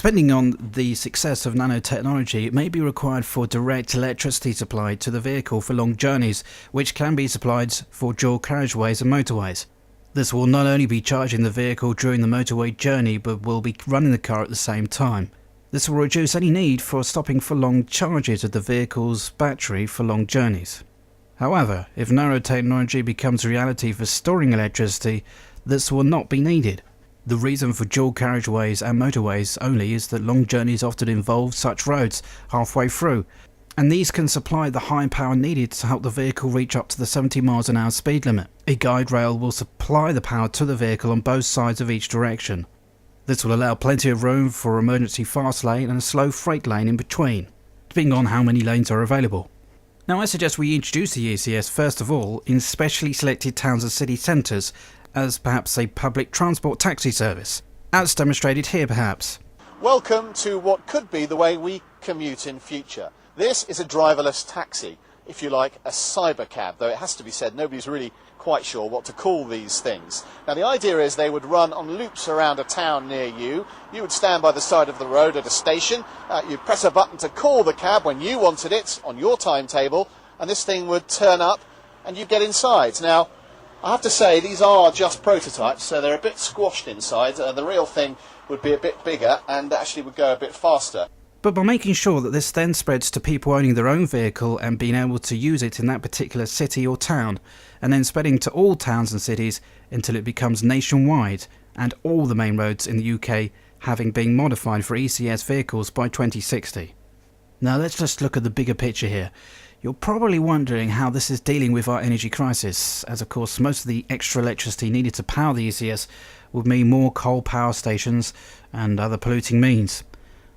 Depending on the success of nanotechnology, it may be required for direct electricity supply to the vehicle for long journeys, which can be supplied for dual carriageways and motorways. This will not only be charging the vehicle during the motorway journey, but will be running the car at the same time. This will reduce any need for stopping for long charges of the vehicle's battery for long journeys. However, if nanotechnology becomes a reality for storing electricity, this will not be needed. The reason for dual carriageways and motorways only is that long journeys often involve such roads halfway through, and these can supply the high power needed to help the vehicle reach up to the 70 miles an hour speed limit. A guide rail will supply the power to the vehicle on both sides of each direction. This will allow plenty of room for emergency fast lane and a slow freight lane in between, depending on how many lanes are available. Now I suggest we introduce the ECS first of all in specially selected towns and city centres as perhaps a public transport taxi service, as demonstrated here perhaps. Welcome to what could be the way we commute in future. This is a driverless taxi, if you like a cybercab, though it has to be said nobody's really quite sure what to call these things. Now the idea is they would run on loops around a town near you. You would stand by the side of the road at a station, you'd press a button to call the cab when you wanted it on your timetable, and this thing would turn up and you'd get inside. Now I have to say these are just prototypes, so they're a bit squashed inside. The real thing would be a bit bigger and actually would go a bit faster. But by making sure that this then spreads to people owning their own vehicle and being able to use it in that particular city or town, and then spreading to all towns and cities until it becomes nationwide, and all the main roads in the UK having been modified for ECS vehicles by 2060. Now let's just look at the bigger picture here. You're probably wondering how this is dealing with our energy crisis, as of course most of the extra electricity needed to power the ECS would mean more coal power stations and other polluting means.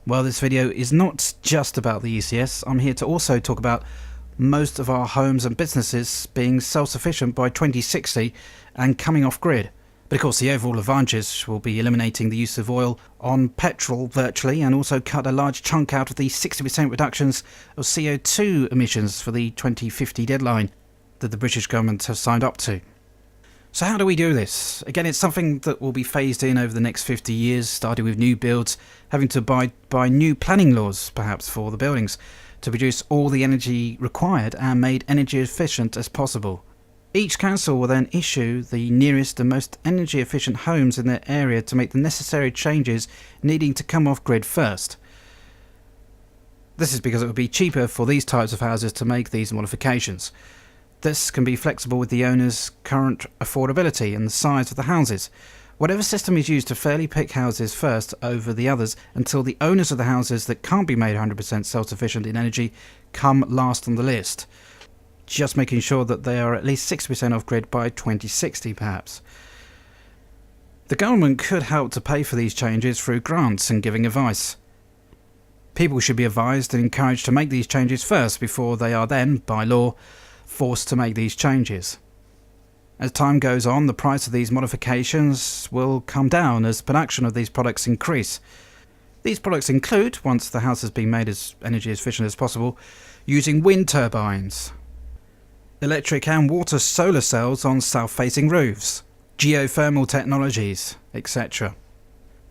Well, this video is not just about the ECS. I'm here to also talk about most of our homes and businesses being self-sufficient by 2060 and coming off grid. But of course the overall advantage will be eliminating the use of oil on petrol virtually, and also cut a large chunk out of the 60% reductions of CO2 emissions for the 2050 deadline that the British government have signed up to. So how do we do this? Again, it's something that will be phased in over the next 50 years, starting with new builds, having to abide by new planning laws perhaps for the buildings to produce all the energy required and made energy efficient as possible. Each council will then issue the nearest and most energy efficient homes in their area to make the necessary changes needing to come off grid first. This is because it would be cheaper for these types of houses to make these modifications. This can be flexible with the owner's current affordability and the size of the houses. Whatever system is used to fairly pick houses first over the others until the owners of the houses that can't be made 100% self-sufficient in energy come last on the list. Just making sure that they are at least 60% off grid by 2060 perhaps. The government could help to pay for these changes through grants and giving advice. People should be advised and encouraged to make these changes first before they are then, by law, forced to make these changes. As time goes on, the price of these modifications will come down as production of these products increase. These products include, once the house has been made as energy efficient as possible, using wind turbines, electric and water solar cells on south-facing roofs, geothermal technologies, etc.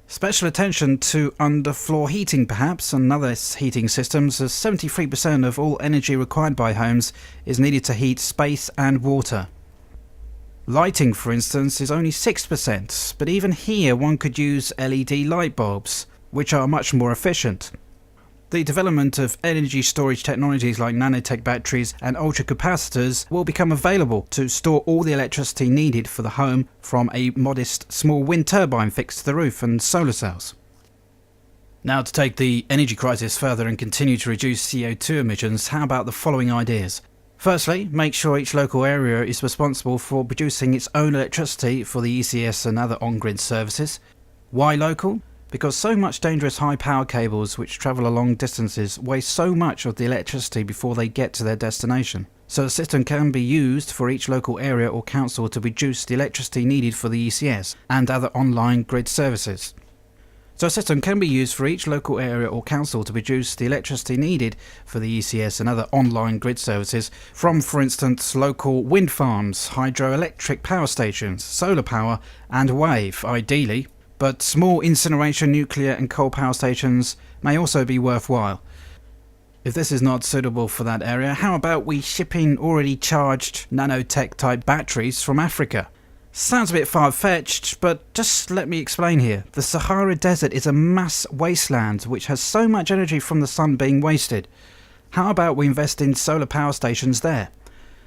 Special attention to underfloor heating perhaps and other heating systems, as 73% of all energy required by homes is needed to heat space and water. Lighting, for instance, is only 6%, but even here one could use LED light bulbs, which are much more efficient. The development of energy storage technologies like nanotech batteries and ultracapacitors will become available to store all the electricity needed for the home from a modest small wind turbine fixed to the roof and solar cells. Now, to take the energy crisis further and continue to reduce CO2 emissions, how about the following ideas? Firstly, make sure each local area is responsible for producing its own electricity for the ECS and other on-grid services. Why local? Because so much dangerous high power cables which travel along distances waste so much of the electricity before they get to their destination. So a system can be used for each local area or council to reduce the electricity needed for the ECS and other online grid services. So a system can be used for each local area or council to produce the electricity needed for the ECS and other online grid services from, for instance, local wind farms, hydroelectric power stations, solar power and wave, ideally. but small incineration, nuclear and coal power stations may also be worthwhile. If this is not suitable for that area, how about we ship in already charged nanotech type batteries from Africa? Sounds a bit far-fetched, but just let me explain here. The Sahara Desert is a mass wasteland which has so much energy from the sun being wasted. How about we invest in solar power stations there?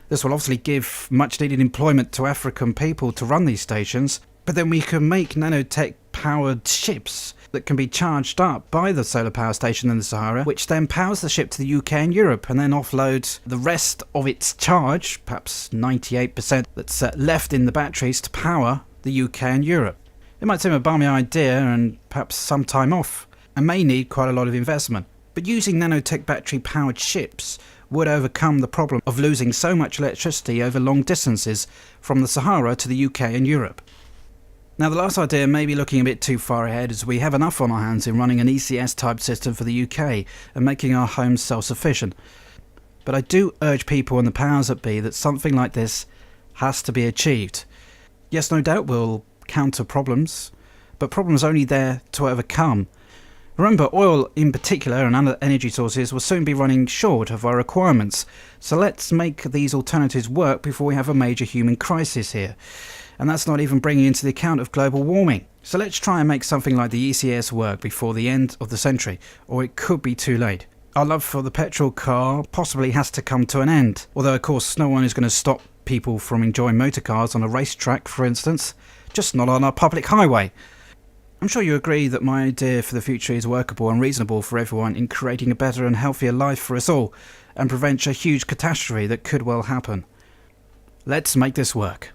This will obviously give much needed employment to African people to run these stations, but then we can make nanotech powered ships that can be charged up by the solar power station in the Sahara, which then powers the ship to the UK and Europe and then offloads the rest of its charge, perhaps 98% that's left in the batteries, to power the UK and Europe. It might seem a balmy idea and perhaps some time off, and may need quite a lot of investment, but using nanotech battery powered ships would overcome the problem of losing so much electricity over long distances from the Sahara to the UK and Europe. Now, the last idea may be looking a bit too far ahead, as we have enough on our hands in running an ECS type system for the UK and making our homes self-sufficient. But I do urge people in the powers that be that something like this has to be achieved. Yes, no doubt we'll counter problems, but problems are only there to overcome. Remember, oil in particular and other energy sources will soon be running short of our requirements, so let's make these alternatives work before we have a major human crisis here. And that's not even bringing into the account of global warming. So let's try and make something like the ECS work before the end of the century, or it could be too late. Our love for the petrol car possibly has to come to an end, although of course no one is going to stop people from enjoying motor cars on a racetrack, for instance, just not on our public highway. I'm sure you agree that my idea for the future is workable and reasonable for everyone in creating a better and healthier life for us all, and prevents a huge catastrophe that could well happen. Let's make this work.